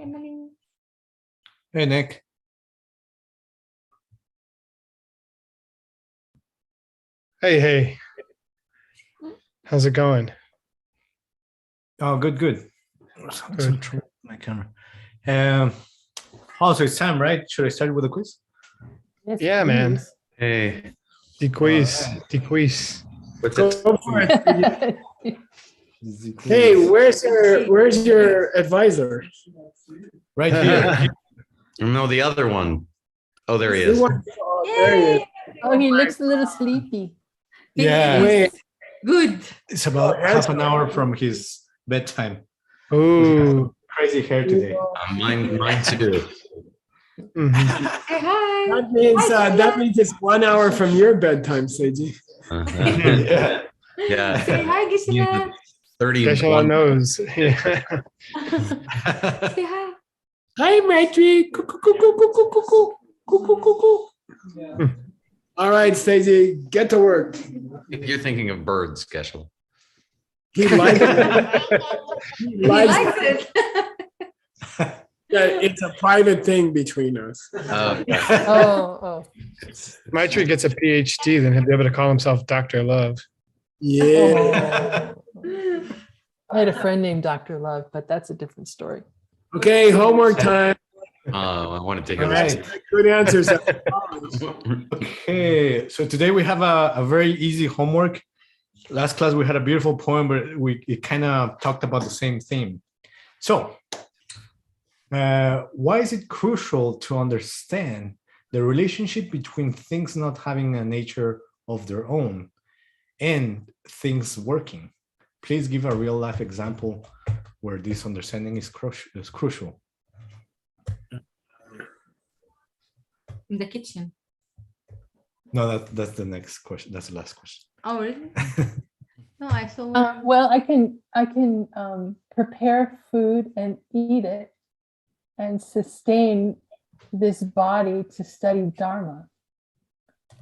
Emily. Hey, Nick. Hey. How's it going? Oh, good. Good. My camera. Also, it's time, right? Should I start with a quiz? Yes, Yeah, man. please. Hey, The quiz. what's Go it? for it. Hey, where's your advisor? Right here. No, the other one. Oh, there he is. There he is. Oh, he looks a little sleepy. Yeah. Wait, Good. It's about half an hour from his bedtime. Ooh. Crazy hair today. Mine too. Mhm. Say hi. that means it's 1 hour from your bedtime, Seiji. Uh-huh. Yeah. Say Yeah. hi, Gisela. Geshe-la 31. knows. Yeah. Say hi. Hi, Maitri. All right, Seiji, get to work. You're thinking of birds, Geshe. He likes it. He He likes likes it. it. Yeah, it's a private thing between us. Oh. Maitri gets a PhD, then he'll be able to call himself Dr. Love. Yeah. Oh. I had a friend named Dr. Love, but that's a different story. Okay, homework time. I want to take All a right. Good answers. Okay. So today we have a very easy homework. Last class we had a beautiful poem, but it kind of talked about the same theme. So, why is it crucial to understand the relationship between things not having a nature of their own and things working? Please give a real life example where this understanding is crucial. In the kitchen. No, that's the next question. That's the last question. Oh, really? No, I saw one. Well, I can prepare food and eat it and sustain this body to study Dharma.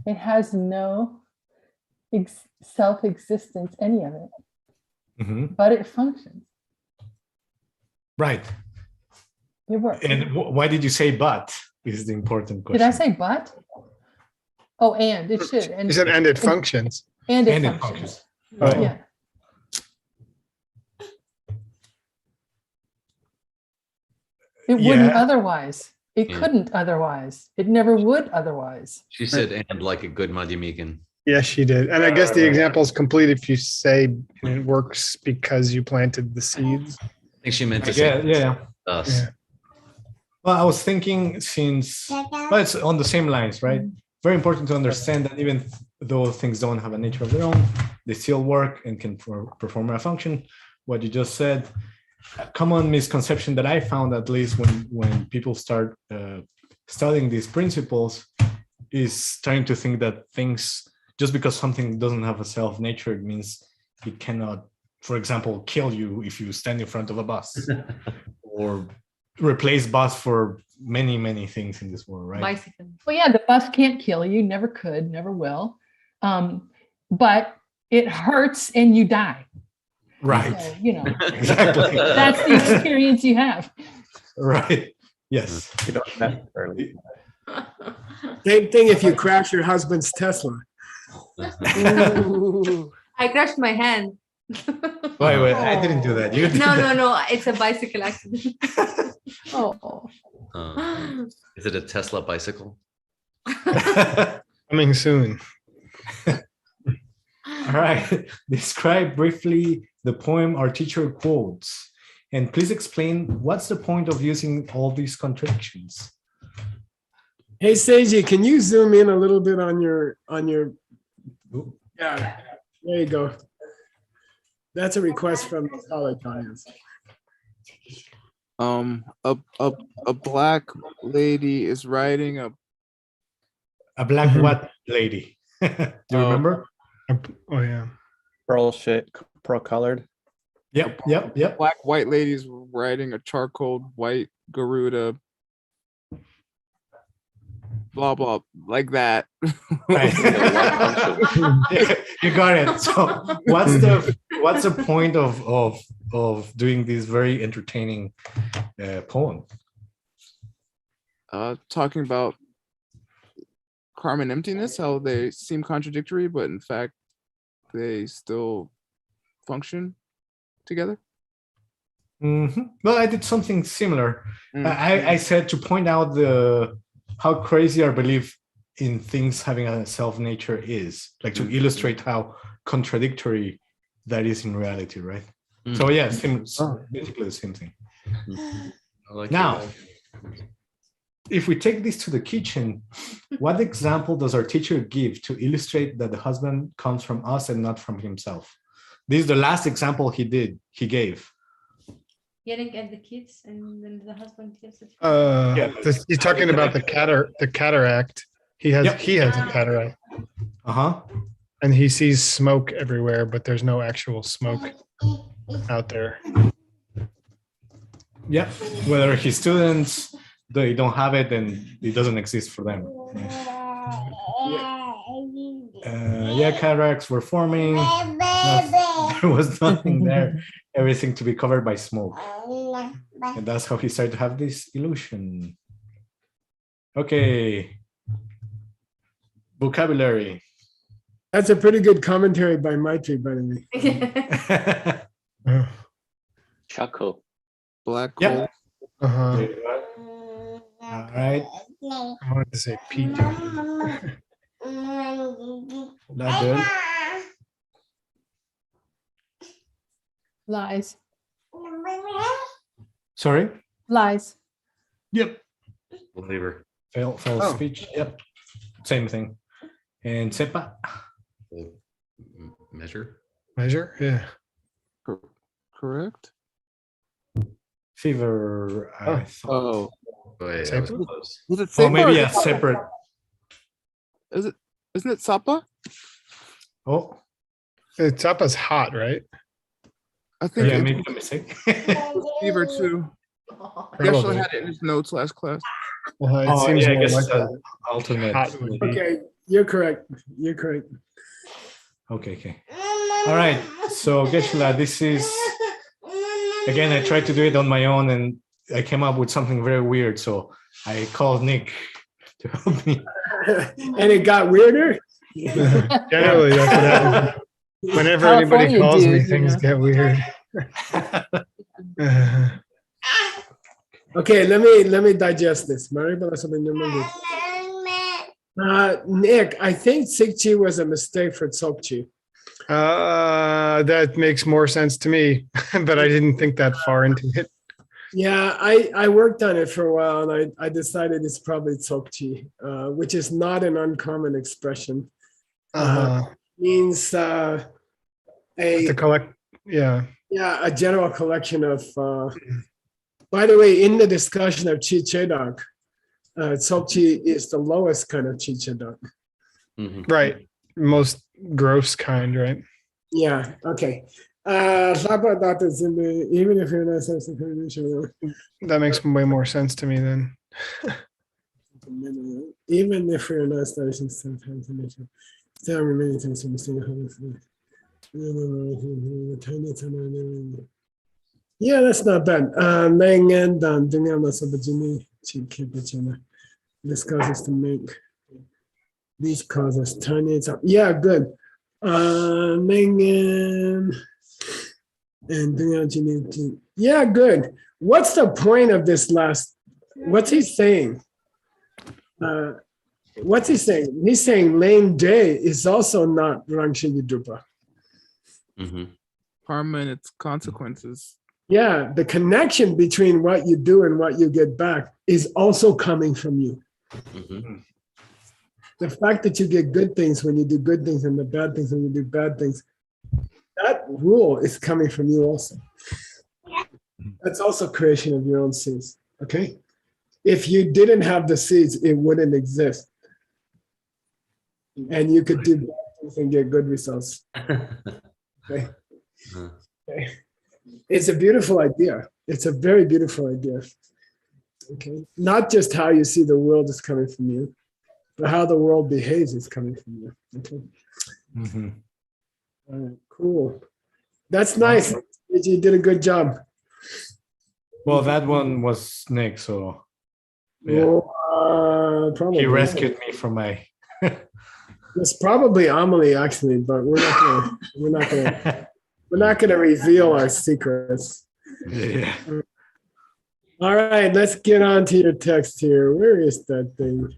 It has no self-existence, any of it, Mm-hmm. but it functions. Right. It works. And why did you say but is the important question. Did I say but? Oh, and it should. And He said, and it functions. and it And it functions. functions. Right. Yeah. It wouldn't Yeah. otherwise. It Yeah. couldn't otherwise. It never would otherwise. She said, and like a good Madhyamikan. Yes, she did. And I guess the example is complete if you say it works because you planted the seeds. I think she meant to say Yeah. us. Yeah. Well, I was thinking well, it's on the same lines, right? Very important to understand that even though things don't have a nature of their own, they still work and can perform a function. What you just said, a common misconception that I found, at least when people start studying these principles, is trying to think that things, just because something doesn't have a self nature, it means it cannot, for example, kill you if you stand in front of a bus or replace bus for many things in this world, right? Bicycle. Well, yeah, the bus can't kill you, never could, never will. But it hurts and you die. Right. So, Exactly. that's the experience you have. Right. Yes. You don't necessarily. Same thing if you crash your husband's Tesla. Ooh. I crashed my hand. Wait, I didn't do that. You did that. No. It's a bicycle accident. Oh. Is it a Tesla bicycle? Coming soon. All right. Describe briefly the poem our teacher quotes, and please explain what's the point of using all these contradictions. Hey, Seiji, can you zoom in a little bit on your yeah, there you go. That's a request from the college audience. A black lady is riding A black what lady? Do you remember? Oh, yeah. Pearl colored. Yep. black white lady is riding a charcoal white Garuda. blah blah like that. Right. You got it. So what's the point of doing this very entertaining poem? Talking about karma and emptiness, how they seem contradictory, but in fact they still function together. Well, I did something similar. Mm. I said to point out how crazy our belief in things having a self nature is, like to illustrate how contradictory that is in reality, right? So yeah, basically the same thing. I like Now, it. if we take this to the kitchen, what example does our teacher give to illustrate that the husband comes from us and not from himself? This is the last example he gave. Yelling at the kids and then the husband gives it. You're talking about the cataract. He has Yep. he has a cataract, and he sees smoke everywhere, but there's no actual smoke out there. Yeah, whether his students they don't have it and it doesn't exist for them. Cataracts were forming. There was nothing there. Everything to be covered by smoke. And that's how he started to have this illusion. Okay. Vocabulary. That's a pretty good commentary by Maitri, by the way. Chuckle. Black Yep. hole. Uh-huh. All right. I wanted to say Pete. Not good. Lies. Sorry. Lies. Yep. Believer. False Oh. speech. Yep. Same thing. And sepa. Measure. Measure? Yeah. Correct. Fever. I thought. Oh, Wait, Same that was close. was it? Oh, Sapa maybe or a separate. Is it? Isn't it Sapa? Oh, Tapa's hot, right? I think yeah, it maybe a mistake. was Fever too. He Probably. actually had it in his notes last class. It Oh, seems yeah, I more guess likely alternate. hot would be. Okay, you're correct. You're correct. Okay. All right. So, Geshe-la, this is, again, I tried to do it on my own and I came up with something very weird. So I called Nick to help me. And it got weirder. Generally, that's what happens. Whenever anybody California calls me, dude, you things know. get weird. Okay, let me digest this. Nick, I think Sikchi was a mistake for Tsokchi. That makes more sense to me, but I didn't think that far into it. Yeah, I worked on it for a while and I decided it's probably Tsokchi, which is not an uncommon expression. Means To collect, yeah. a general collection of, by the way, in the discussion of Chi Chedok, Tsokchi is the lowest kind of Chi Chedok. Right. Most gross kind, right? Yeah, okay. Even if you're not That makes way more sense to me then. even if we're not starting sometimes there are many things in yeah, that's not bad. This causes to make these causes turn it up. Yeah, good. Yeah, good. What's the point of this last? What's he saying? What's he saying? He's saying lane J is also not Rangshini Drupa. Karma and its consequences. Yeah, the connection between what you do and what you get back is also coming from you. The fact that you get good things when you do good things and the bad things when you do bad things, that rule is coming from you also. That's also creation of your own seeds, okay? If you didn't have the seeds, it wouldn't exist. And you could do bad things and get good results. Okay? Okay. It's a beautiful idea. It's a very beautiful idea. Okay. Not just how you see the world is coming from you, but how the world behaves is coming from you. Okay. Mhm. All right, cool. That's nice. You did a good job. Well, that one was Snake, so yeah. Well, probably. He rescued me from my. It's probably Amelie actually, but we're not gonna reveal our secrets. Yeah. All right, let's get on to your text here. Where is that thing?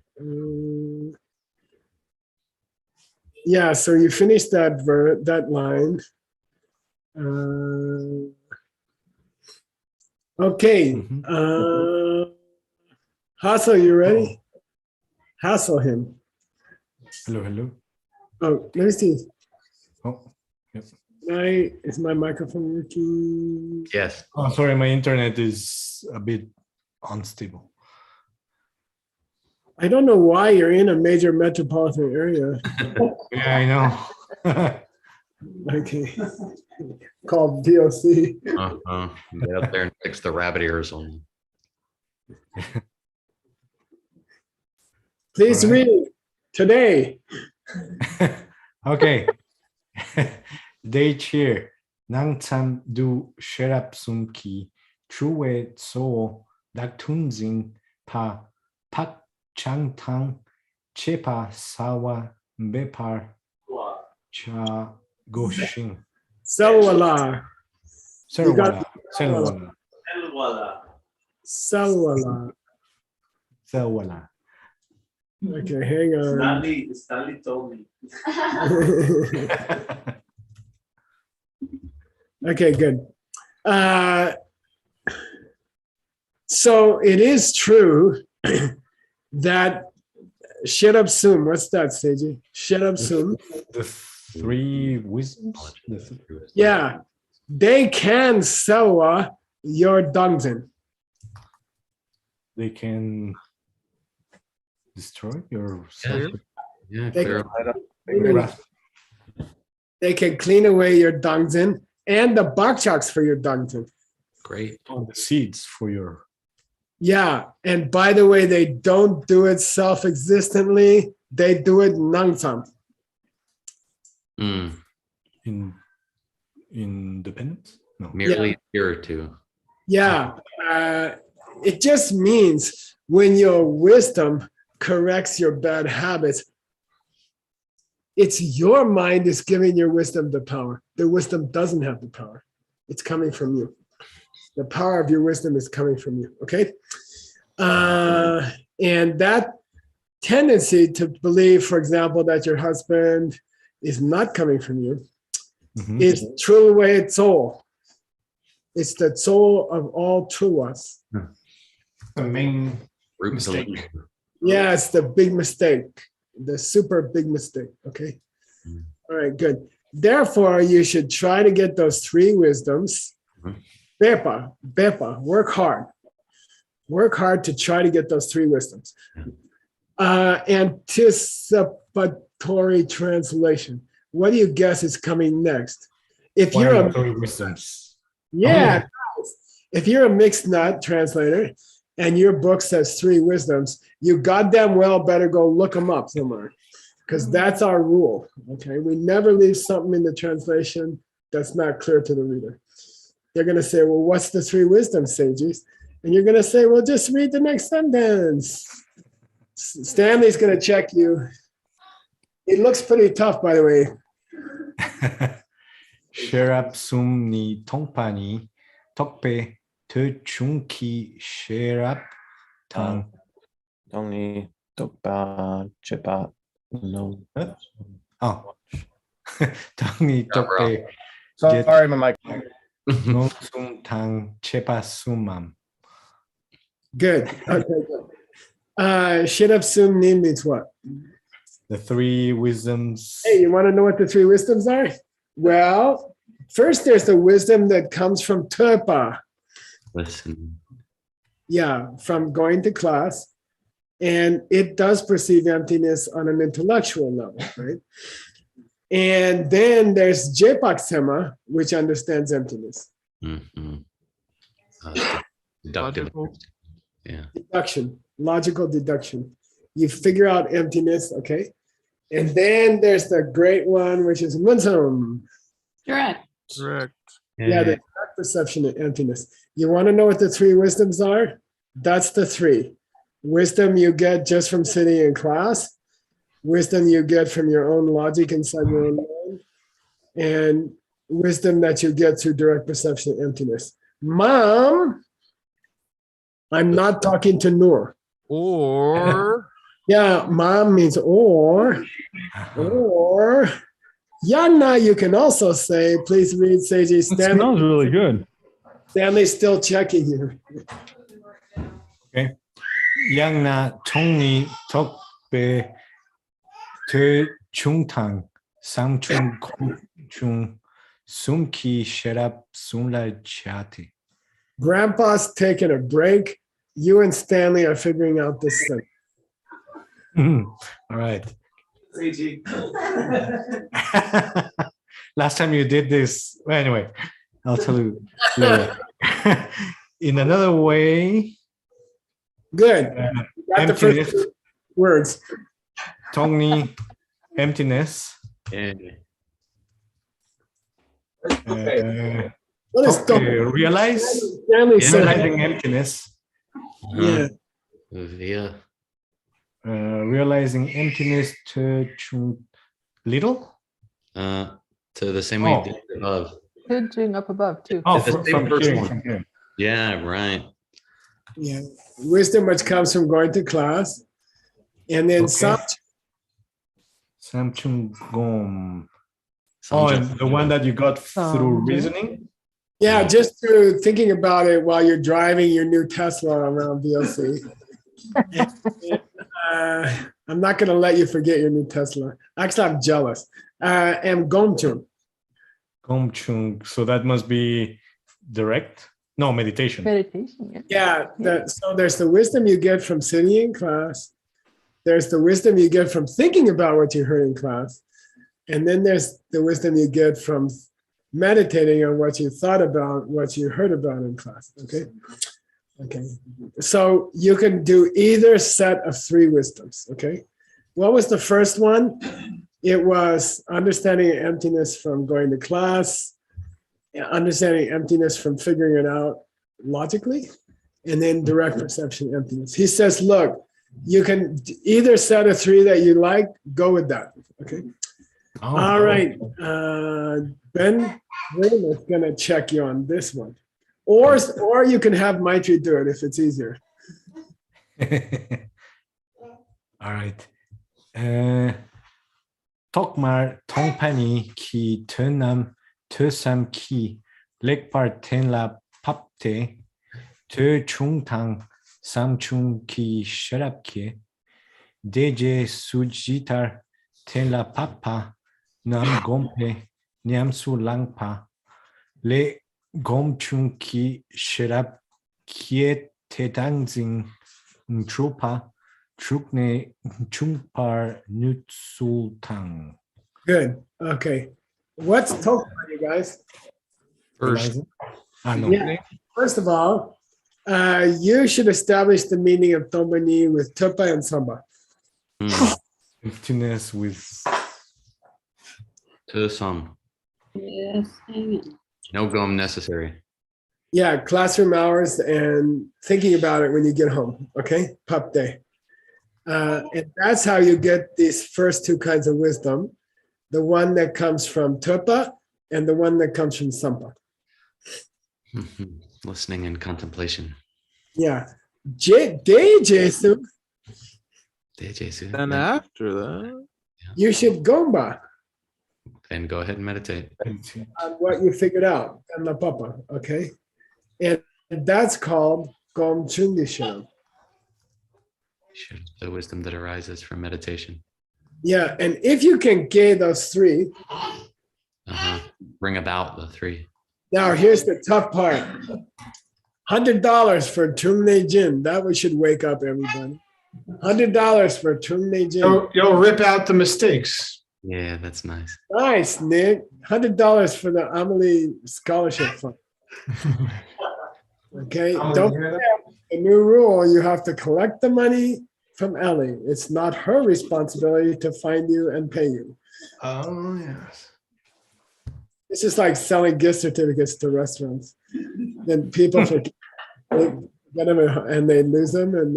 Yeah, so you finished that that line. Okay. Mhm. Hassle, you ready? Hassle him. Hello, hello. Oh, let me see. Oh, yep. Is my microphone working? Yes. Oh, sorry, my internet is a bit unstable. I don't know why you're in a major metropolitan area. Yeah, I know. Okay. Called DOC. Uh-huh. Get up there and fix the rabbit ears on. Please All right. read today. Okay. Day cheer. Nang tam du sherap sumki. True so dak tunzing pa pak chang tang chepa sawa bepar cha goshin. Salwala. You got Selwala. Selwala. Salwala. Selwala. Okay, hang on. Stanley told me. Okay, good. So it is true that Sherab Sum, what's that, Seiji? Sherab Sum. The three wisdoms? Yeah, they can sawa your dungsin. They can destroy your Yeah. Yeah, They clear. They can clean away your dungsin and the bakchaks for your dungsin. Great. the seeds for your. Yeah, and by the way, they don't do it self-existently. They do it nangsam. Mm, Independence? No. merely here to. Yeah, it just means when your wisdom corrects your bad habits, it's your mind is giving your wisdom the power. The wisdom doesn't have the power. It's coming from you. The power of your wisdom is coming from you, okay? And that tendency to believe, for example, that your husband is not coming from you Mhm. is true way soul. It's the soul of all true ones. The main Root mistake. solution. Yeah, it's the big mistake, the super big mistake. Okay. Mm. All right, good. Therefore, you should try to get those three wisdoms. Mhm. Bepa, work hard. Work hard to try to get those three wisdoms. Anticipatory translation. What do you guess is coming next? If What you're are a the three wisdoms? Yeah. If you're a mixed nut translator and your book says three wisdoms, you goddamn well better go look them up somewhere because that's our rule. Okay. We never leave something in the translation that's not clear to the reader. They're going to say, well, what's the three wisdoms, Sages? And you're going to say, well, just read the next sentence. Stanley's going to check you. It looks pretty tough, by the way. Sherap sum ni tongpani tokpe te chunki sherap tang. Only Tokpa Chepa no. Oh. Tangi Yeah, bro. tokpe Sorry, my mic. non sum tang chepa sumam. Good. Okay, good. Shirap Sum Nim means what? The three wisdoms. Hey, you want to know what the three wisdoms are? Well, first there's the wisdom that comes from Turpa. Listen. Yeah, from going to class. And it does perceive emptiness on an intellectual level, right? And then there's Jepaksema, which understands emptiness. Mhm. Deductive. Logical. Yeah. Deduction, logical deduction. You figure out emptiness, okay? And then there's the great one, which is winsome. Direct. Correct. Yeah, the direct perception of emptiness. You want to know what the three wisdoms are? That's the three. Wisdom you get just from sitting in class, wisdom you get from your own logic inside your own mind, and wisdom that you get through direct perception of emptiness. Mom, I'm not talking to Noor. Or Yeah, mom means or. Yana, you can also say, please read Seiji. It smells really good. Stanley's still checking you. Okay. 양나 총리 덕배 대중탕 삼중 공중 숨기 셔랍 숨날 차티. Grandpa's taking a break. You and Stanley are figuring out this thing. All right. Last time you did this, well, anyway, I'll tell you later. In another way, Good. You got the emptiness, first words. Tongni, emptiness. Yeah. What is Realize, Stanley said, realizing emptiness. yeah. Via. Realizing emptiness to little. To the same way Oh. you did above. Hidging up above too. Oh, It's the same from first hearing, one. from hearing. Yeah, right. Yeah. Wisdom which comes from going to class. And then Okay. Samchung Gom. Oh, Samjung. and the one that you got through Samjung. reasoning. yeah, just through thinking about it while you're driving your new Tesla around VLC. I'm not going to let you forget your new Tesla. Actually, I'm jealous. And Gomchun. Gomchung. So that must be direct. No, meditation. Meditation. Yeah, so there's the wisdom you get from sitting in class. There's the wisdom you get from thinking about what you heard in class. And then there's the wisdom you get from meditating on what you thought about, what you heard about in class. Okay. Okay. So you can do either set of three wisdoms. Okay. What was the first one? It was understanding emptiness from going to class, understanding emptiness from figuring it out logically, and then direct perception emptiness. He says, look, you can either set of three that you like, go with that. Okay. Oh, All right. Ben Raymond's going to check you on this one. Or you can have Maitri do it if it's easier. All right. Tokmar tongpani ki tönam tösam ki lekpar tenla papte tö chungtang samchung ki sharapke deje sujitar tenla papa nam gompe nyamsu langpa le gomchung ki sharap kiet tedangzing trupa trukne chungpar nutsultang. Good. Okay. What's Tokma, you guys? First. No. Yeah. First of all, you should establish the meaning of Tombani with Tupa and Samba. Emptiness with To some. Yes. Amen. No gum necessary. Yeah, classroom hours and thinking about it when you get home. Okay, pup day. And that's how you get these first two kinds of wisdom, the one that comes from Tupa and the one that comes from Sampa. Listening and contemplation. Yeah. Jesu, then after that, you should gomba And go ahead and meditate. on what you figured out and la papa, okay? And that's called gom chundishan. The wisdom that arises from meditation. Yeah, and if you can get those three, Bring about the three. now here's the tough part. $100 for Tumne Jin. That we should wake up everybody. $100 for Tumne Jin. You'll rip out the mistakes. Yeah, that's nice. Nice, Nick. $100 for the Amelie Scholarship Fund. Okay, don't forget the new rule. You have to collect the money, from Ellie. It's not her responsibility to find you and pay you. Oh, yes. It's just like selling gift certificates to restaurants. Then people forget they get them and they lose them, and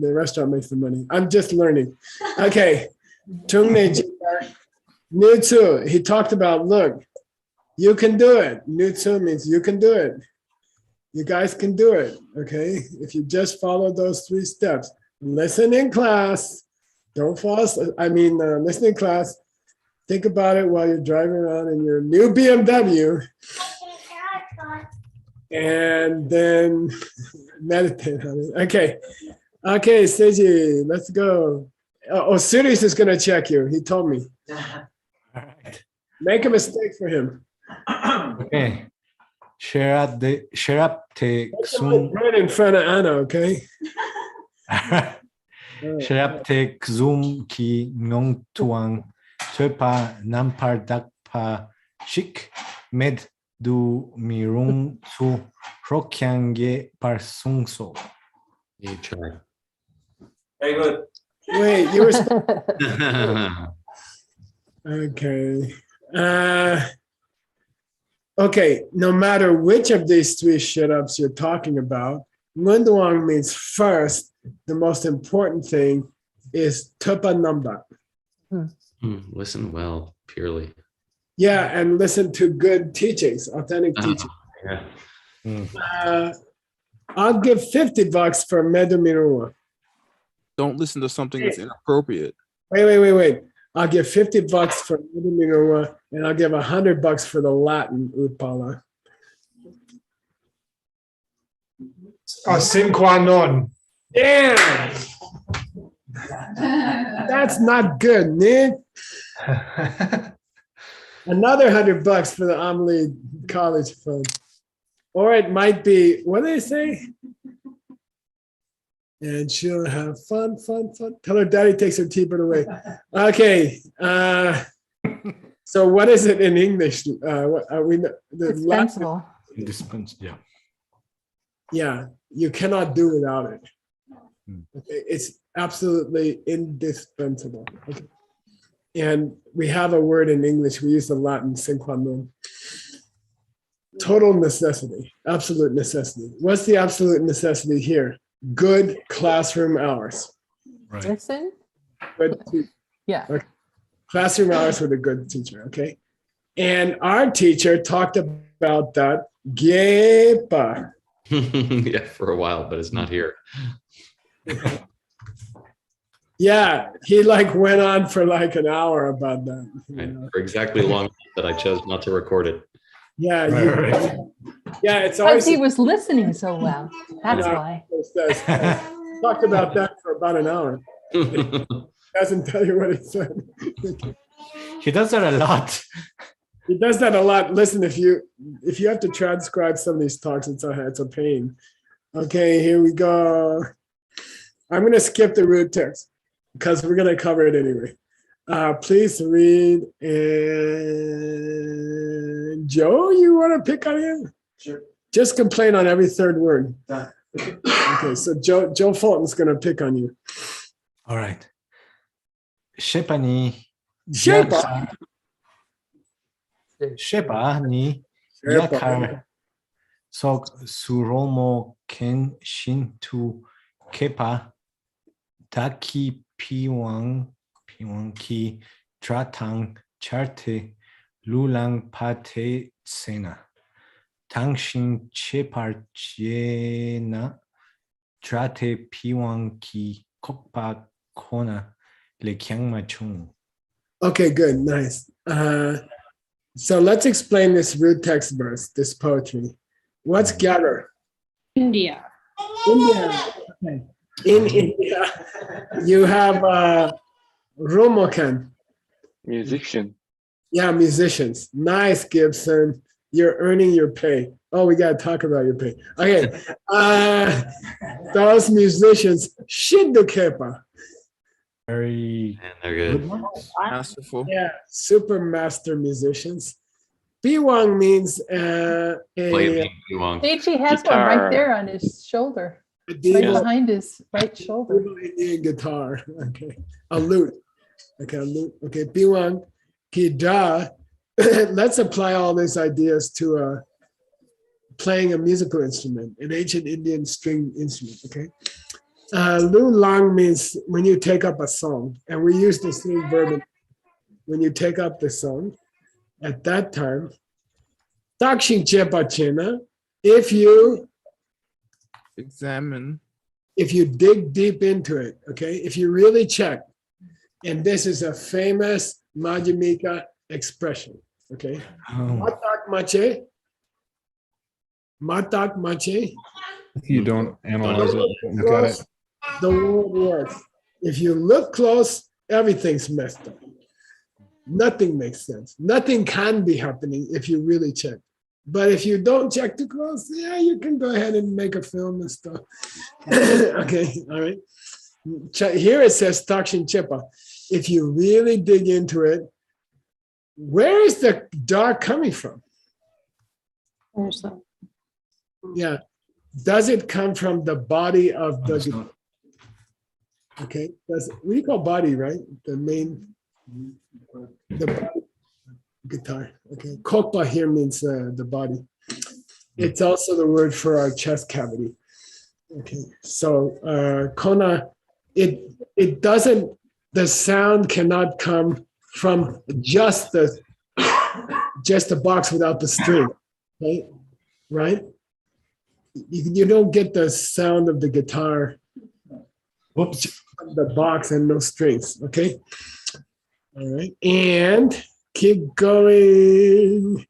the restaurant makes the money. I'm just learning. Okay. Tungne Nutsu, he talked about, look, you can do it. Nutsu means you can do it. You guys can do it, okay? If you just follow those 3 steps. Listen in class. Don't fall asleep. Listen in class. Think about it while you're driving around in your new BMW. And then meditate on it. Okay, Seiji, let's go. Osiris is going to check you. He told me. All right. Make a mistake for him. Okay. Sherapte Xum. Right in front of Anna, okay? Sherapte Xum ki Ngong Tuang Tupa Nampar Dakpa Shik Med Du Mirung Su Rokyangye Parsungso. You try. Very good. Wait, you were. Okay. Okay, no matter which of these 3 shut-ups you're talking about, Ngunduang means first, the most important thing is Tupa Namdak. Listen well, purely. Yeah, and listen to good teachings, authentic teaching. Yeah. I'll give $50 for Medu Mirua. Don't listen to something that's inappropriate. Wait. I'll give $50 for Medu Mirua, and I'll give $100 for the Latin Utpala. Sin qua non. Damn! That's not good, Nick. Another $100 for the Amelie College Fund. Or it might be, what do they say? And she'll have fun. Tell her daddy takes her teapot away. Okay. So what is it in English? What are we? Dispensable. Yeah. Yeah, you cannot do without it. Okay, it's absolutely indispensable. Okay. And we have a word in English. We use the Latin sine qua non. Total necessity, absolute necessity. What's the absolute necessity here? Good classroom hours. Right. Listen. Good Yeah. Okay. Classroom hours with a good teacher, okay? And our teacher talked about that gepa. Yeah, for a while, but it's not here. Yeah, he like went on for like an hour about that. Right. For exactly long enough that I chose not to record it. Yeah, Right. yeah, it's Because always he was listening so well. That's why. talked about that for about an hour. Doesn't tell you what he said. He does that a lot. He does that a lot. Listen, if you have to transcribe some of these talks, it's a pain. Okay, here we go. I'm going to skip the root text because we're going to cover it anyway. Please read. And Joe, you want to pick on him? Sure. Just complain on every 3rd word. Okay, so Joe Fulton's going to pick on you. All right. Shepani. Shepa. Shepa ni yakar sok suromo ken shintu kepa taki piwang ki tratang charte lulang pate sena tangshin chepar jena trate piwang ki kokpa kona le kyang machung. Okay, good, nice. So let's explain this root text verse, this poetry. What's Gyara? India. India. Okay. In India, you have Rumokan. Musician. Yeah, musicians. Nice, Gibson. You're earning your pay. Oh, we got to talk about your pay. Okay. Those musicians, Shindukepa. Very And they're good. Masterful. Yeah, super master musicians. Biwang means Play a me, Yuang. Seiji has one right there on his shoulder. Right Medieval, behind his right shoulder. medieval Indian guitar. Okay. A lute. Okay, a lute. Okay, Biwang, Kida. Let's apply all these ideas to playing a musical instrument, an ancient Indian string instrument. Okay. Lu Lang means when you take up a song, and we use the same verb when you take up the song. At that time, Dakshin Chepa Chena, if you Examine. dig deep into it, okay, if you really check, and this is a famous Madhyamika expression, okay, Matak Mache, Matak Mache, You don't analyze it, look at it. the world works. If you look close, everything's messed up. Nothing makes sense. Nothing can be happening if you really check. But if you don't check too close, yeah, you can go ahead and make a film and stuff. Okay, all right. Here it says Takshin Chepa. If you really dig into it, where is the dark coming from? There's the Yeah. Does it come from the body of the okay? We call body, right? The body guitar. Okay. Kokpa here means the body. It's also the word for our chest cavity. Okay. So kona, it doesn't, the sound cannot come from just the box without the string. Okay? Right? You don't get the sound of the guitar. Whoops. From the box and no strings. Okay. All right. And keep going.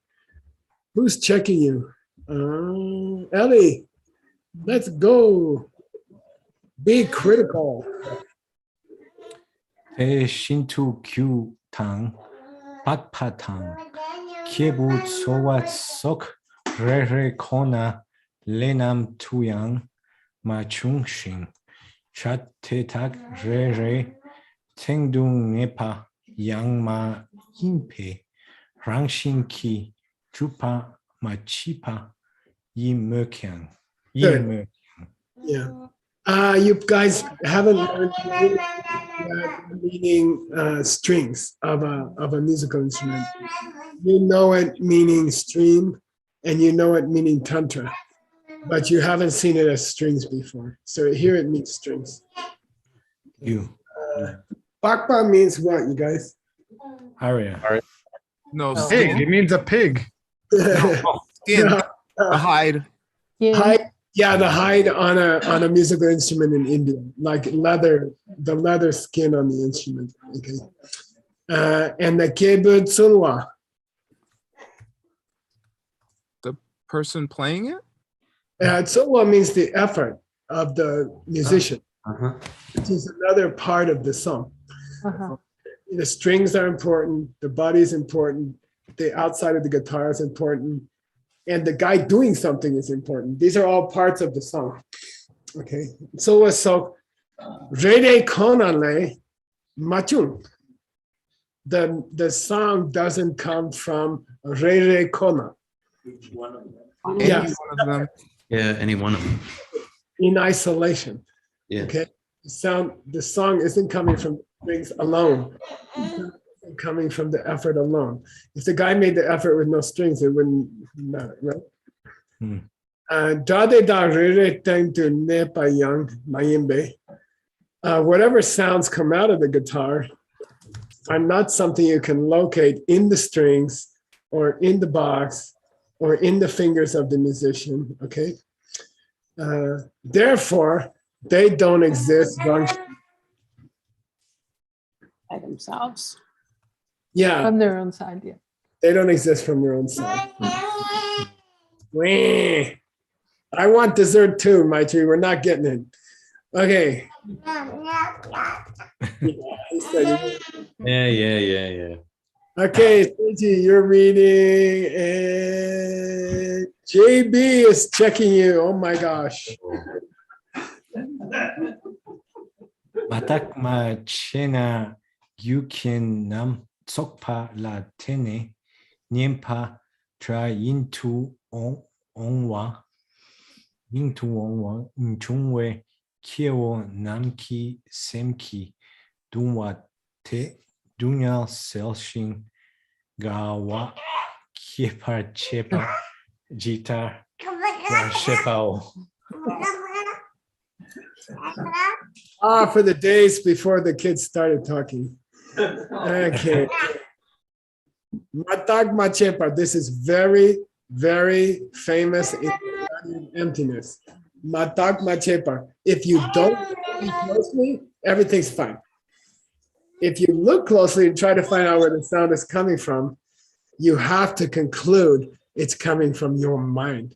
Who's checking you? Ellie, let's go. Be critical. 배 신투 규탕 박파탕 키부 소왓 속 레레 코나 레남 투양 마충싱 샷테탁 레레 생둥네파 양마 임페 랑신키 주파 마치파 이mök양 이mö. Yeah. You guys haven't learned the meaning strings of a musical instrument. You know it meaning stream, and you know it meaning tantra, but you haven't seen it as strings before. So here it means strings. You. Bakpa means what, you guys? Aria. No, Pig. skin. It means a pig. Skin. The hide. Hide, yeah, the hide on a musical instrument in India, like leather, the leather skin on the instrument. Okay, and the kebud sulwa. The person playing it. Sulwa means the effort of the musician, which is another part of the song. The strings are important, the body is important, the outside of the guitar is important, and the guy doing something is important. These are all parts of the song. Okay, so Rede Konale Machung. The song doesn't come from Rede Kona. Any Yes. one of them. Yeah, any one of them. In isolation. Yeah. Okay, the song isn't coming from strings alone. It's coming from the effort alone. If the guy made the effort with no strings, it wouldn't matter, right? Whatever sounds come out of the guitar are not something you can locate in the strings or in the box or in the fingers of the musician, okay? Therefore, they don't exist. By themselves. Yeah, from their own side. Yeah. they don't exist from your own side. Wah. I want dessert too, my tree. We're not getting it. Okay. Yeah. Okay, Seiji, you're reading, and JB is checking you. Oh my gosh. 마닥마 체나 유켄남 속파 라테네 님파 트라인투 옹와 Yingtuongwa Nchungwe Kiewo Namki Semki Dunwa Te Dunya Selshin Gawa Kiepar Chepa Jita Shepao. For the days before the kids started talking. Okay. Matag Machepa. This is very, very famous in emptiness. Matag Machepa. If you don't look closely, everything's fine. If you look closely and try to find out where the sound is coming from, you have to conclude it's coming from your mind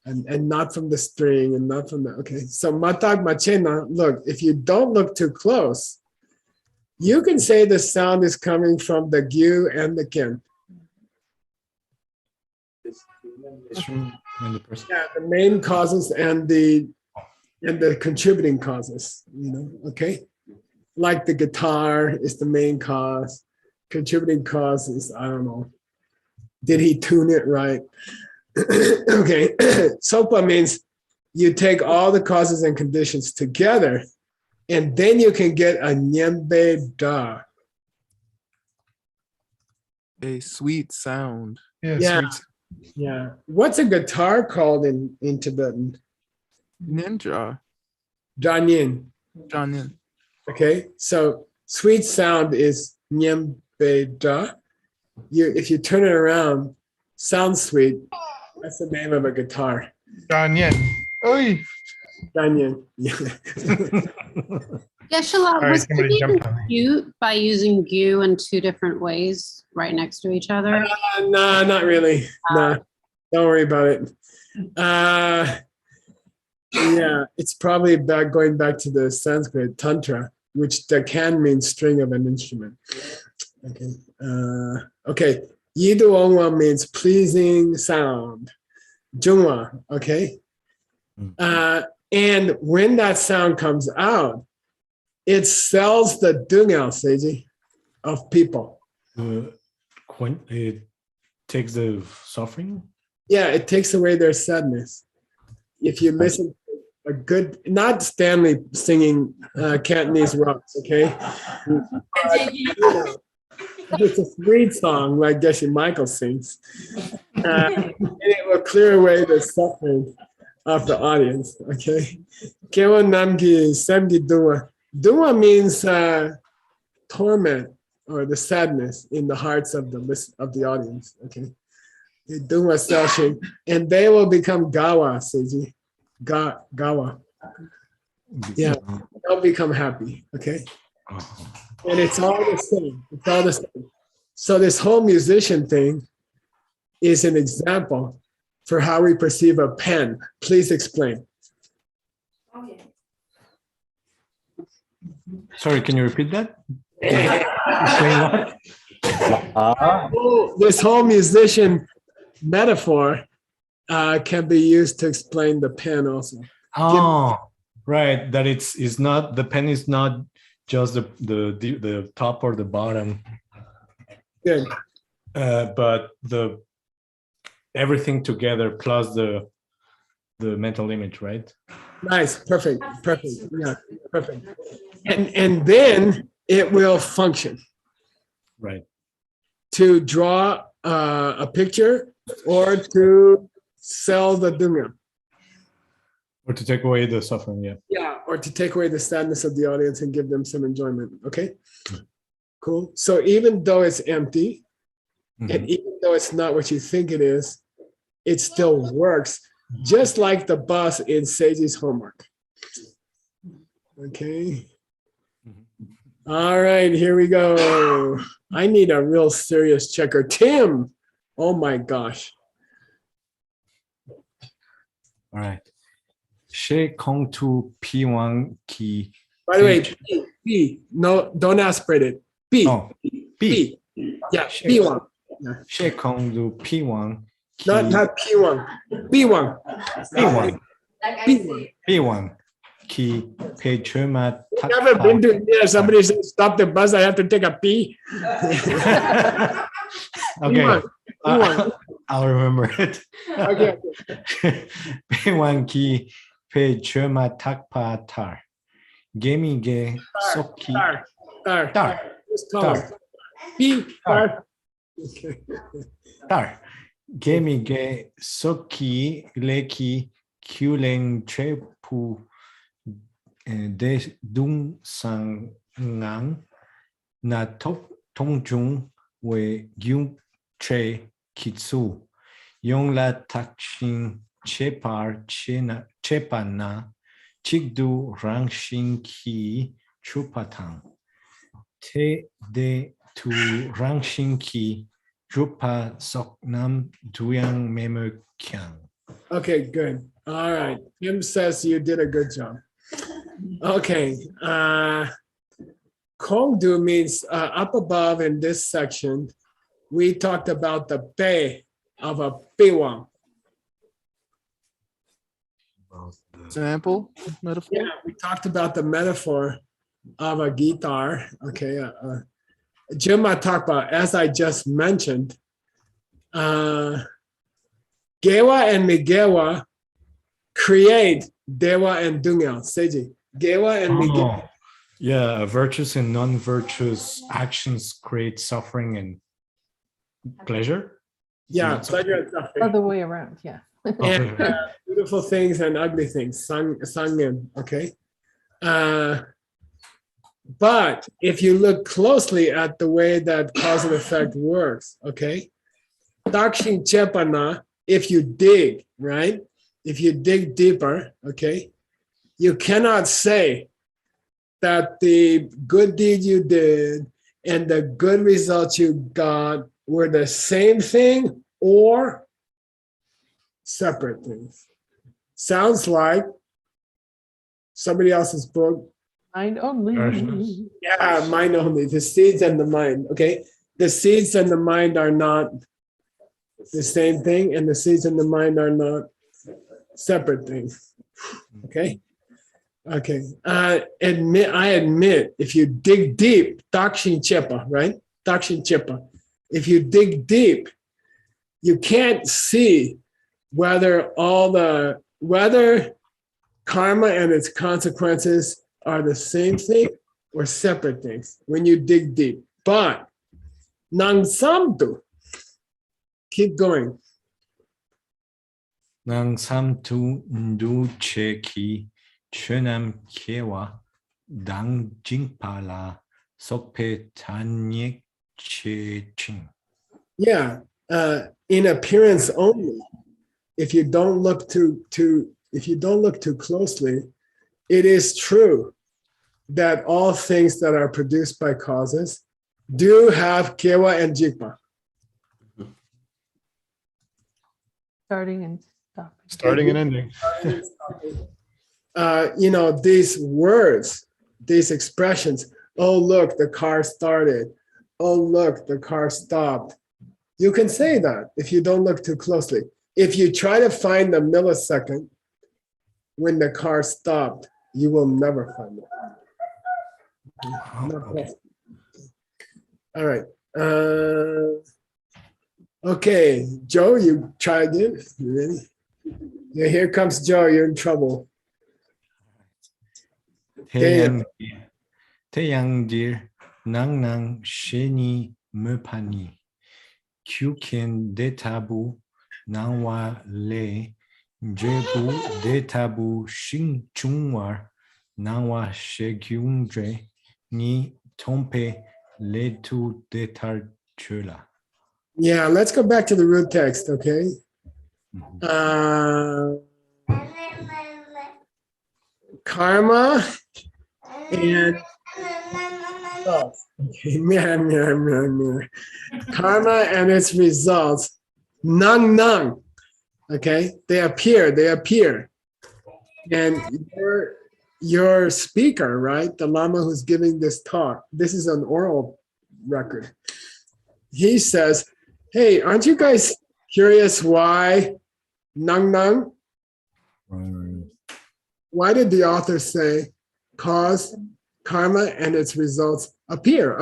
and not from the string and not from the, okay. So Matag Machena, look, if you don't look too close, you can say the sound is coming from the Gyu and the Ken. Yeah, the main causes and the contributing causes, you know, okay? Like the guitar is the main cause. Contributing cause is, I don't know. Did he tune it right? Okay. Sopa means you take all the causes and conditions together, and then you can get a nyembe da. A sweet sound. Yeah. Sweet. Yeah. What's a guitar called in Tibetan? Ninja. Danyin. Johnny. Okay. So sweet sound is nyembe da. If you turn it around, sounds sweet. That's the name of a guitar. John Yen. Oi. Danyin. Geshe-la, Sorry, was somebody it jumped on me. cute by using Gu in two different ways right next to each other? No, not really. No, don't worry about it. Yeah, it's probably going back to the Sanskrit tantra, which the can means string of an instrument. Okay. Okay. Yidu Ongwa means pleasing sound. Jungwa. Okay. And when that sound comes out, it sells the dungyao, Seiji, of people. When it takes the suffering. Yeah, it takes away their sadness. If you listen to a good, not Stanley singing Cantonese rocks, okay? It's a sweet song like Geshe Michael sings. And it will clear away the suffering of the audience, okay? Kewa namgi semgi dua. Dua means torment or the sadness in the hearts of the audience, okay? Dua session, and they will become gawa, Seiji. Gawa. Yeah, they'll become happy, okay? And it's all the same. It's all the same. So this whole musician thing is an example for how we perceive a pen. Please explain. Sorry, can you repeat that? Explain what? This whole musician metaphor can be used to explain the pen also. Oh, right. That it's not, the pen is not just the top or the bottom. Good. But everything together plus the mental image, right? Nice. Perfect. Yeah, perfect. And then it will function. Right. To draw a picture or to sell the dumya. Or to take away the suffering, yeah. Yeah, or to take away the sadness of the audience and give them some enjoyment. Okay, cool. So even though it's empty, and even though it's not what you think it is, it still works, just like the bus in Seiji's homework. Okay. All right, here we go. I need a real serious checker. Tim, oh my gosh. All right. She Kong Tu P1 Ki. By the way, P. No, don't aspirate it. P. Oh, P. Yeah, P1. She Kong Tu P1. Not P1. B1. P1. Like I P1. see. P1. Ki Pe Chuma. Never been to India. Somebody says, stop the bus. I have to take a pee. Okay. Iwan. I'll remember it. Okay. Pewanki pe chema takpa tar. Gemige soki Tar. tar. Just tell him. P. Tar. Okay. tar. Gemige soki leki kuleng chepu de dung sang ngang na top tongjung we gyung che kitsu yong la takshin chepar chepana chikdu rangshin ki chupatang te de tu rangshin ki chupa soknam duyang memo kyang. Okay, good. All right. Tim says you did a good job. Okay. Kongdu means up above in this section. We talked about the bei of a biwang. Example, metaphor. Yeah, we talked about the metaphor of a guitar. Okay. Jima talked about, as I just mentioned, Gewa and Migewa create Dewa and Dungyal. Seiji. Gewa and Migewa. Oh, yeah, virtuous and non-virtuous actions create suffering and pleasure. Yeah, That's pleasure and suffering. Other way around, yeah. And beautiful things and ugly things. Sangin, okay? But if you look closely at the way that cause and effect works, okay? Dakshin Chepana, if you dig, right? If you dig deeper, okay? You cannot say that the good deed you did and the good results you got were the same thing or separate things. Sounds like somebody else's book. Mind only. Yeah, mind only. The seeds and the mind. Okay. The seeds and the mind are not the same thing, and the seeds and the mind are not separate things. Okay. Okay. I admit, if you dig deep, Dakshin Chepa, right? Dakshin Chepa. If you dig deep, you can't see whether karma and its consequences are the same thing or separate things when you dig deep. But nang samtu, keep going. Nang samtu ndu cheki chönam kewa dang jingpala sokpe tanyek cheching. Yeah, in appearance only. If you don't look too closely, it is true that all things that are produced by causes do have kewa and jikpa. Starting and stopping. Starting and ending. These words, these expressions, oh, look, the car started. Oh, look, the car stopped. You can say that if you don't look too closely. If you try to find the millisecond when the car stopped, you will never find it. Okay. All right. Okay, Joe, you try again. You ready? Yeah, here comes Joe. You're in trouble. Teyang dir nang nang sheni mepani kyuken de tabu nangwa le jebu de tabu shing chungwar nangwa shegyungje ni tompe le tu detar chula. Yeah, let's go back to the root text, okay? Karma and karma and its results, nang, okay? They appear. And your speaker, right? The Lama who's giving this talk, this is an oral record. He says, hey, aren't you guys curious why nang? Why did the author say cause, karma, and its results appear?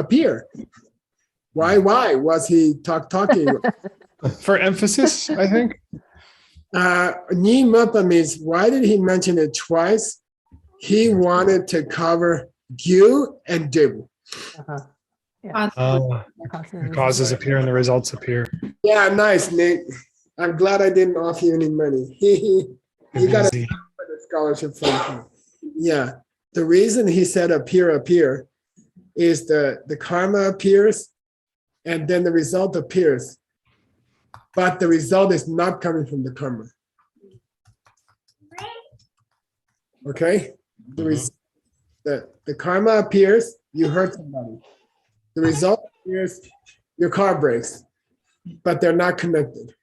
Why was he talking? For emphasis, I think. Ni mapa means, why did he mention it twice? He wanted to cover Gyu and Debu. The causes appear and the results appear. Yeah, nice, Nick. I'm glad I didn't offer you any money. You got Easy. a scholarship fund. Yeah. The reason he said appear is the karma appears and then the result appears. But the result is not coming from the karma. Okay? The karma appears, you hurt somebody. The result appears, your car breaks, but they're not connected.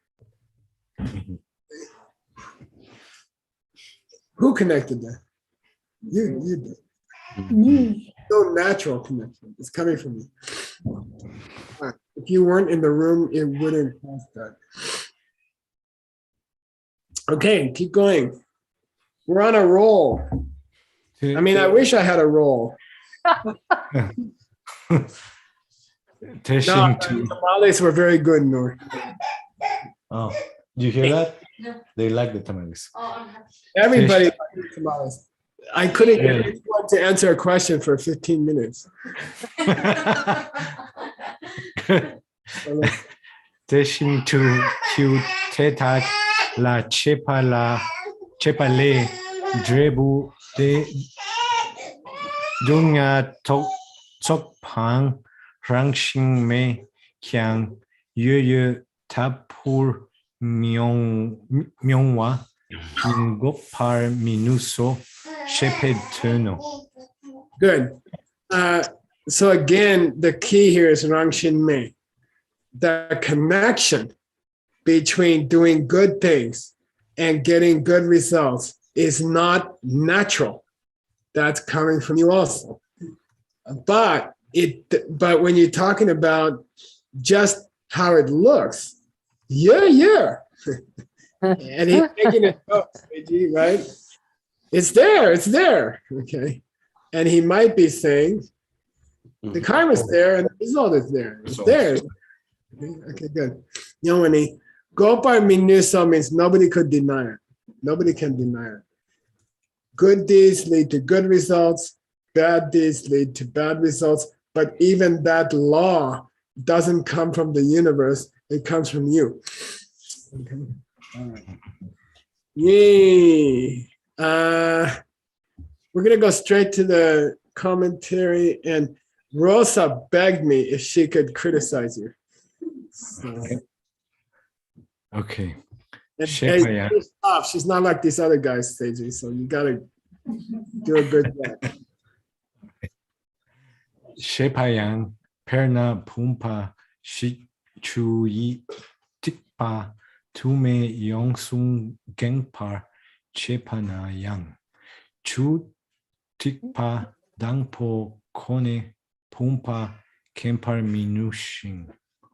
Who connected that? You did. No natural connection. It's coming from you. If you weren't in the room, it wouldn't cause that. Okay, keep going. We're on a roll. I mean, I wish I had a roll. No, the tamales were very good, Noor. Oh, do you hear that? No. They like the tamales. Oh, I'm happy. Everybody liked the tamales. I couldn't get anyone to answer a question for 15 minutes. Teshin tu tetak la chepale drebu de dunya tok pang rangshin me kyang yu tapur myongwa ingopar minuso sheped tuno. Good. So again, the key here is Rangshin Me. The connection between doing good things and getting good results is not natural. That's coming from you also. But when you're talking about just how it looks, yeah. And he's making it up, Seiji, right? It's there. Okay. And he might be saying, the karma's there and the result is there. It's there. Okay, good. Yomani, Gopar Minuso means nobody could deny it. Nobody can deny it. Good deeds lead to good results. Bad deeds lead to bad results. But even that law doesn't come from the universe. It comes from you. Okay. All right. Yay. We're going to go straight to the commentary, and Rosa begged me if she could criticize you. So, Okay. and Shepaya. she's not like these other guys, Seiji, so you got to do a good job. Shepayang perna pumpa chui tikpa tume yongsung gengpar chepana yang chu tikpa dangpo kone pumpa kempar minushin.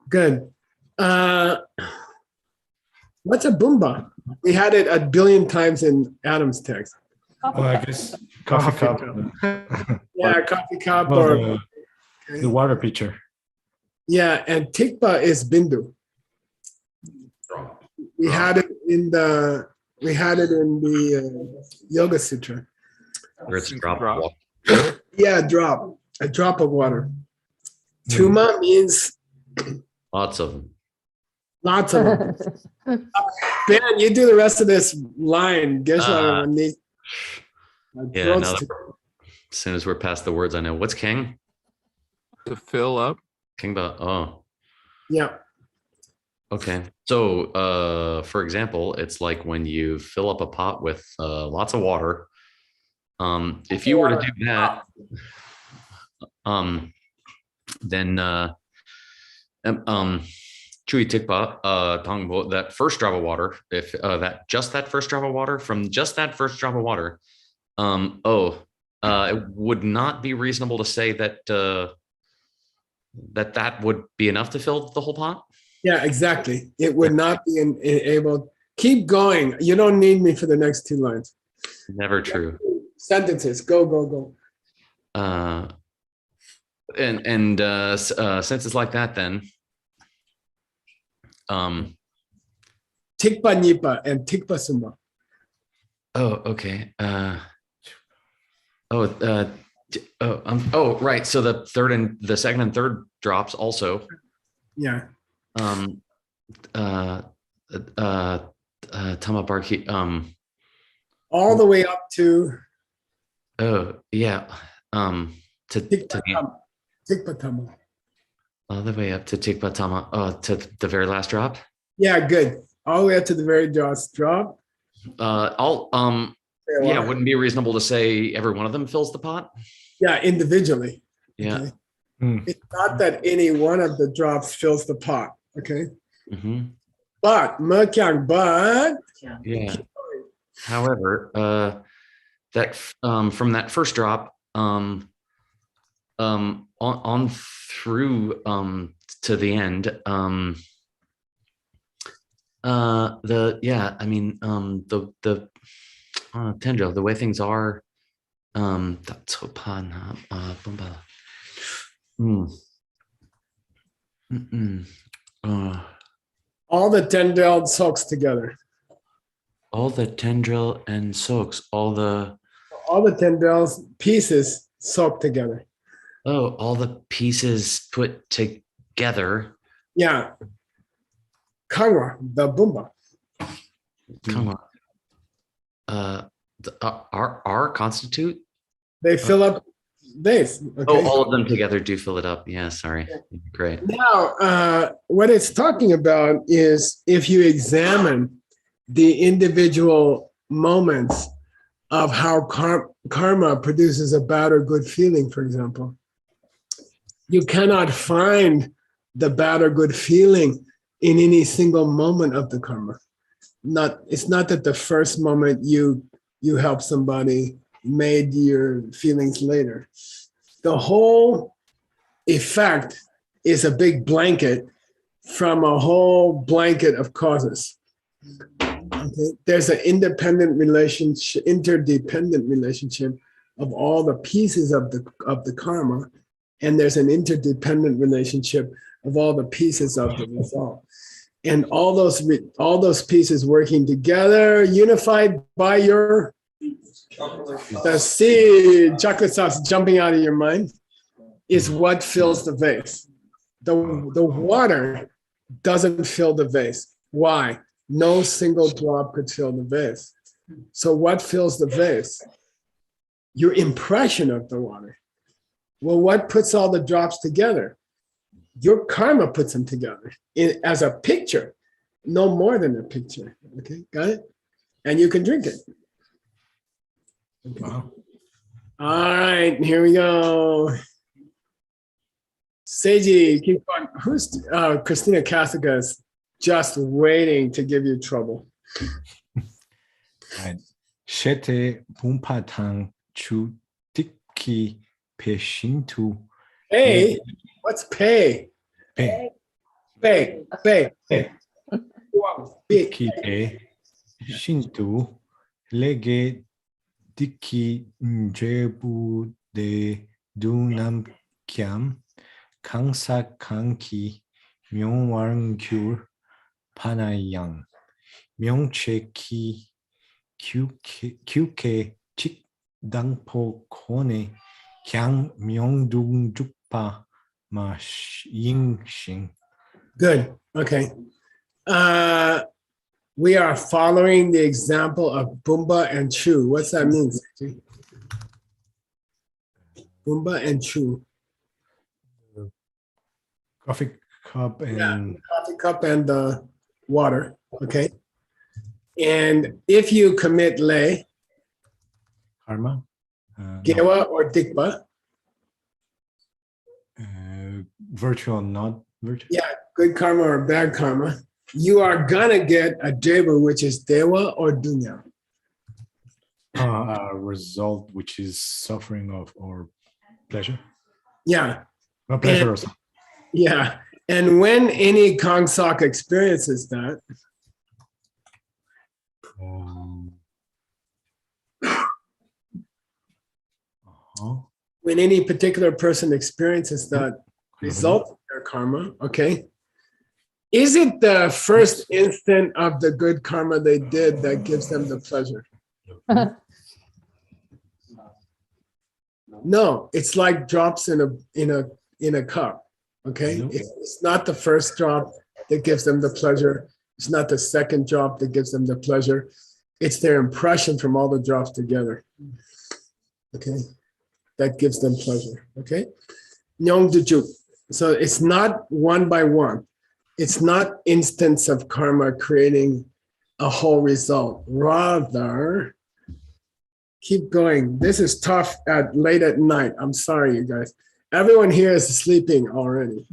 Good. What's a boomba? We had it 1 billion times in Adam's text. Well, I guess coffee cup. Yeah, coffee cup Well, or the water pitcher. yeah, and tikpa is bindu. We had it in the Yoga Sutra. Where it's a drop. Drop. Yeah, a drop of water. Tuma means Lots of them. lots of them. Ben, you do the rest of this line. Guess what? Yeah, now that as soon as we're past the words, I know. What's king? To fill up. King ba. Oh, Yeah. okay. So, for example, it's like when you fill up a pot with lots of water. If you were to do that, then Chui Tikpa, Tongbo, that first drop of water, if that first drop of water, from just that first drop of water, it would not be reasonable to say that that would be enough to fill the whole pot. Yeah, exactly. It would not be able. Keep going. You don't need me for the next 2 lines. Never true. Sentences. Go. since it's like that, then Tikpa nipa and tikpa sumba. okay. Right. So the second and third drops also. Yeah. Tamabarki. All the way up to Yeah. To tikpa tama. all the way up to Tikpatama. To the very last drop. Yeah, good. All the way up to the very last drop. Yeah, wouldn't it be reasonable to say every one of them fills the pot? Yeah, individually. Yeah. Okay? It's not that any one of the drops fills the pot. Okay. Mhm. But Yeah. However, that from that first drop on through to the end, Tendril, the way things are, all the tendril soaks together. all the tendril and soaks, all the tendrils pieces soak together. all the pieces put together. Yeah. Kangwa, the bumba. Come on. Are constitute? They fill up this. Okay? Oh, all of them together do fill it up. Yeah, sorry. Great. Now, what it's talking about is if you examine the individual moments of how karma produces a bad or good feeling, for example, you cannot find the bad or good feeling in any single moment of the karma. It's not that the first moment you help somebody made your feelings later. The whole effect is a big blanket from a whole blanket of causes. Okay? There's an interdependent relationship of all the pieces of the karma, and there's an interdependent relationship of all the pieces of the result. And all those pieces working together, unified by your chocolate sauce jumping out of your mind, is what fills the vase. The water doesn't fill the vase. Why? No single drop could fill the vase. So what fills the vase? Your impression of the water. Well, what puts all the drops together? Your karma puts them together as a picture, no more than a picture. Okay, got it? And you can drink it. Okay. Wow. All right, here we go. Seiji, keep going. Who's Christina Kasiga is just waiting to give you trouble. Right. Shete bumpatang chu tiki peshintu. Pay? What's pay? Pe. Pay. Tiki pe shintu lege tiki njebu de dunam kyam kangsa kanki myongwarngyur panayang myongche ki kyuke chik dangpo kone kyang myongdung jukpa ma yingxing. Good. Okay. We are following the example of Bumba and Chu. What's that mean, Seiji? Bumba and Chu. Coffee cup and Coffee cup and the water. Okay. And if you commit lay, karma, gewa or dikpa, virtual or not virtual. yeah, good karma or bad karma, you are gonna get a debu, which is dewa or dunya. A result which is suffering of or pleasure. Yeah. No pleasure or something. Yeah. And when any Kangsak experiences that, when any particular person experiences that result of their karma, okay, is it the first instant of the good karma they did that gives them the pleasure? No, it's like drops in a cup. Okay, it's not the first drop that gives them the pleasure. It's not the second drop that gives them the pleasure. It's their impression from all the drops together. Okay, that gives them pleasure. Okay, Nyongduju. So it's not one by one. It's not instance of karma creating a whole result. Rather, keep going. This is tough at late at night. I'm sorry, you guys. Everyone here is sleeping already.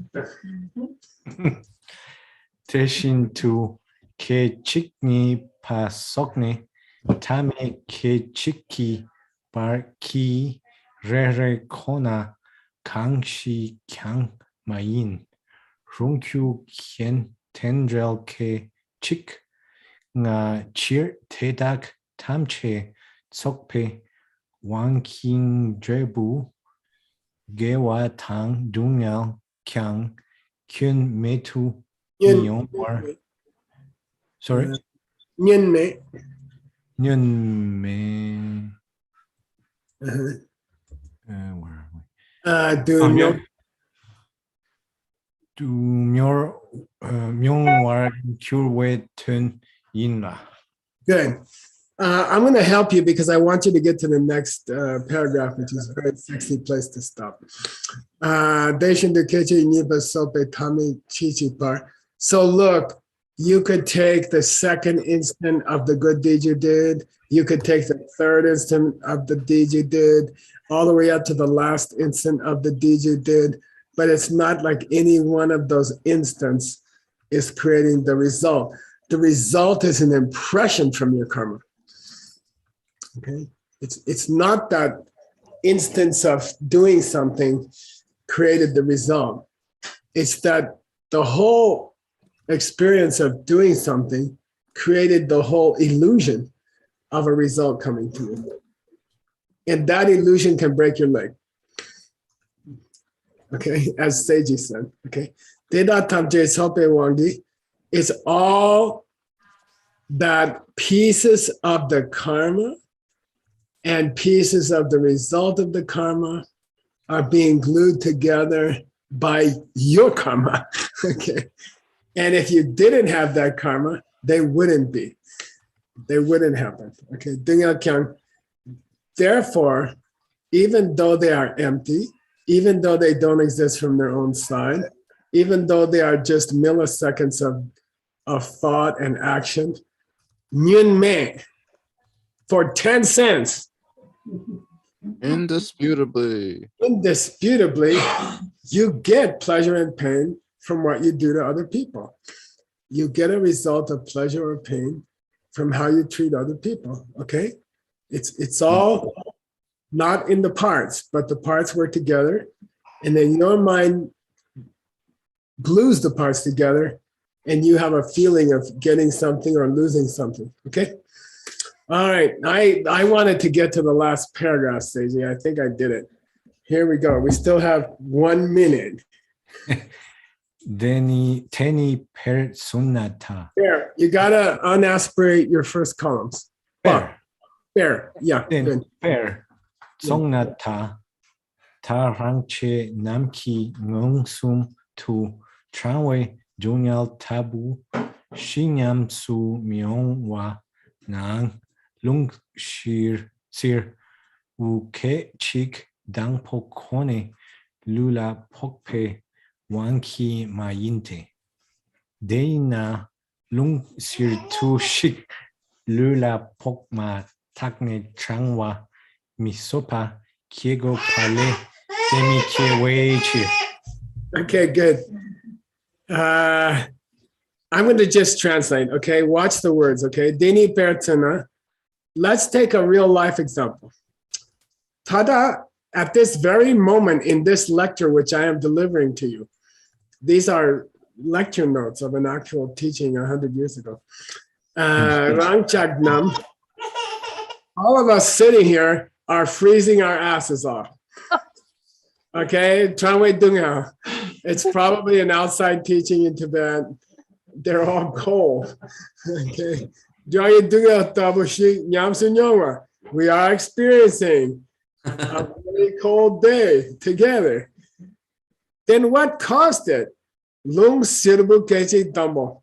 대신 두 개칙니 파석네 탐에 개칙기 발키 레레코나 강시 강마인 롱큐 켄 텐젤 개칙 nga chir tedak tamche sokpe wanking drebu gewa tang dungyal kyang kyun metu nyon war sorry Nyenme. nyon me where are we Do yeah. Du myor myong war kyurwe tun yinla. Good. I'm going to help you because I want you to get to the next paragraph, which is a very sexy place to stop. So look, you could take the second instant of the good deed you did. You could take the third instant of the deed you did, all the way up to the last instant of the deed you did. But it's not like any one of those instances is creating the result. The result is an impression from your karma. Okay, it's not that instance of doing something created the result. It's that the whole experience of doing something created the whole illusion of a result coming to you. And that illusion can break your leg. Okay, as Seiji said, okay. Deda tamje sope wangi is all that pieces of the karma and pieces of the result of the karma are being glued together by your karma. Okay. And if you didn't have that karma, they wouldn't be. They wouldn't happen. Okay. Therefore, even though they are empty, even though they don't exist from their own side, even though they are just milliseconds of thought and action, Nyun me, for 10 cents, Indisputably, you get pleasure and pain from what you do to other people. You get a result of pleasure or pain from how you treat other people, okay? It's all not in the parts, but the parts work together, and then your mind glues the parts together, and you have a feeling of getting something or losing something, okay? All right, I wanted to get to the last paragraph, Seiji. I think I did it. Here we go. We still have 1 minute. Teni per sunnata. There, you gotta unaspirate your first columns. There, yeah. Then per songnata tarangche namki ngungsum tu tranwe junial tabu shinyam su myongwa nang lung shir sir uke chik dang pokone lula pokpe wanki mayinte deina lung sir tu shik lula pokma takne changwa misopa kiego pale demi kiewechi. Okay, good. I'm going to just translate, okay? Watch the words, okay? Deni pertana. Let's take a real life example. Tada, at this very moment in this lecture, which I am delivering to you, these are lecture notes of an actual teaching 100 years ago. Rangchagnam. All of us sitting here are freezing our asses off. Okay, Tranwei Dunga. It's probably an outside teaching in Tibet. They're all cold. Okay. Tranwei Dunga Tabushi Nyamsun Yongwa. We are experiencing a very cold day together. Then what caused it? Lung Sirbu Kechi Dambo.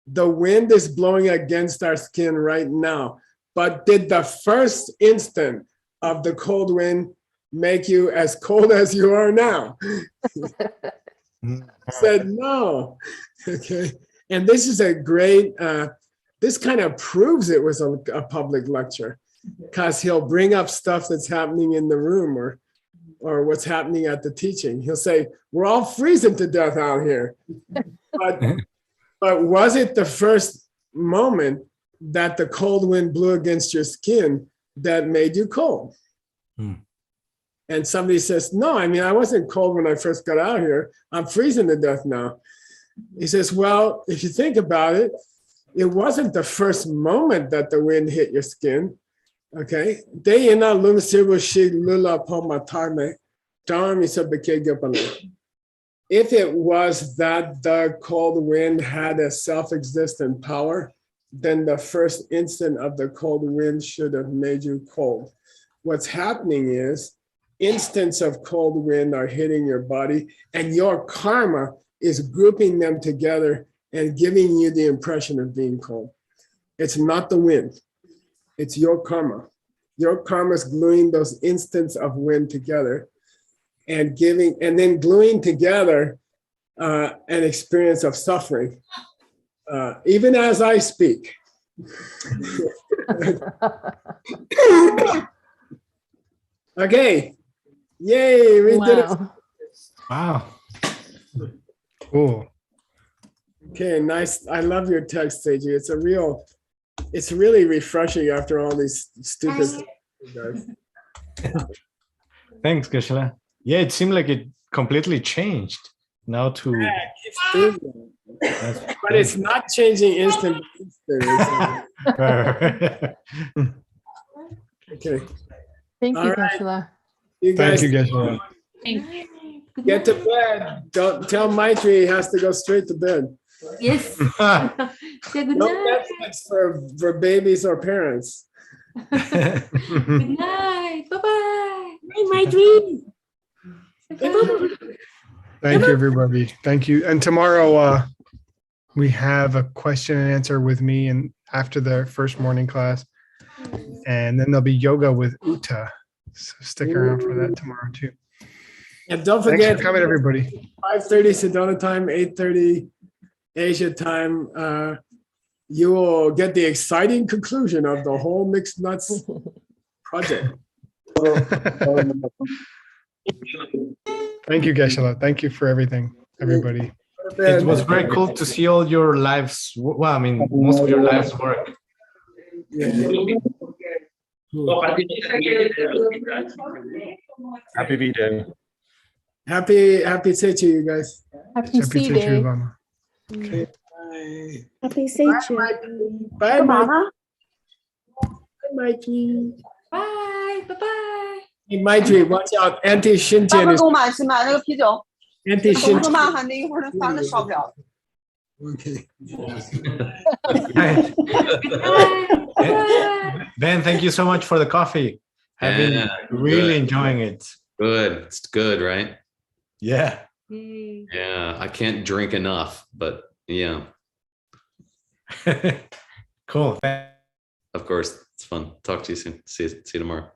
The wind is blowing against our skin right now. But did the first instant of the cold wind make you as cold as you are now? Said no. Okay. And this is a great, this kind of proves it was a public lecture, because he'll bring up stuff that's happening in the room or what's happening at the teaching. He'll say, we're all freezing to death out here. But was it the first moment that the cold wind blew against your skin that made you cold? And somebody says, no, I mean, I wasn't cold when I first got out here. I'm freezing to death now. He says, well, if you think about it, it wasn't the first moment that the wind hit your skin. Okay. If it was that the cold wind had a self-existent power, then the first instant of the cold wind should have made you cold. What's happening is instants of cold wind are hitting your body, and your karma is grouping them together and giving you the impression of being cold. It's not the wind. It's your karma. Your karma is gluing those instants of wind together and then gluing together an experience of suffering, even as I speak. Okay. Yay, we did it. Wow. Cool. Okay, nice. I love your text, Seiji. It's really refreshing after all these stupid stuff, guys. Thanks, Geshe-la. Yeah, it seemed like it completely changed now to. Yeah, it's doing that. But it's not changing instant. Okay. Thank All you, right. Geshe-la. You guys Thank you, Geshe-la. get to bed. Don't tell Maitri he has to go straight to bed. Yes. Say good No night. Netflix for babies or parents. Good night. Bye-bye. My dream. Thank you, everybody. Thank you. And tomorrow we have a question and answer with me and after the first morning class. And then there'll be yoga with Uta. So stick around for that tomorrow too. And don't Thanks forget, for coming, everybody. 5:30 Sedona time, 8:30 Asia time. You will get the exciting conclusion of the whole Mixed Nuts project. Thank you, Geshe-la. Thank you for everything, everybody. It was very cool to see all your lives. Well, I mean, most of your lives work. Happy V-Day. Happy Seichi, you guys. Happy Happy C Day. Mama. Okay, bye. Happy Seichi. Bye, Mike. Mama. Bye, Mikey. Bye. Bye-bye. Hey, Mikey, watch out. 爸爸 Anti-Shinchen 给我买去买那个啤酒，等着 Anti-Shinchen. 骂喊的一会儿那饭都烧不了。 Okay. Ben, thank you so much for the coffee. I've been Yeah, really good. enjoying it. Good. It's good, right? Yeah. Yay. Yeah. I can't drink enough, but yeah, Cool. of course, it's fun. Talk to you soon. See you tomorrow.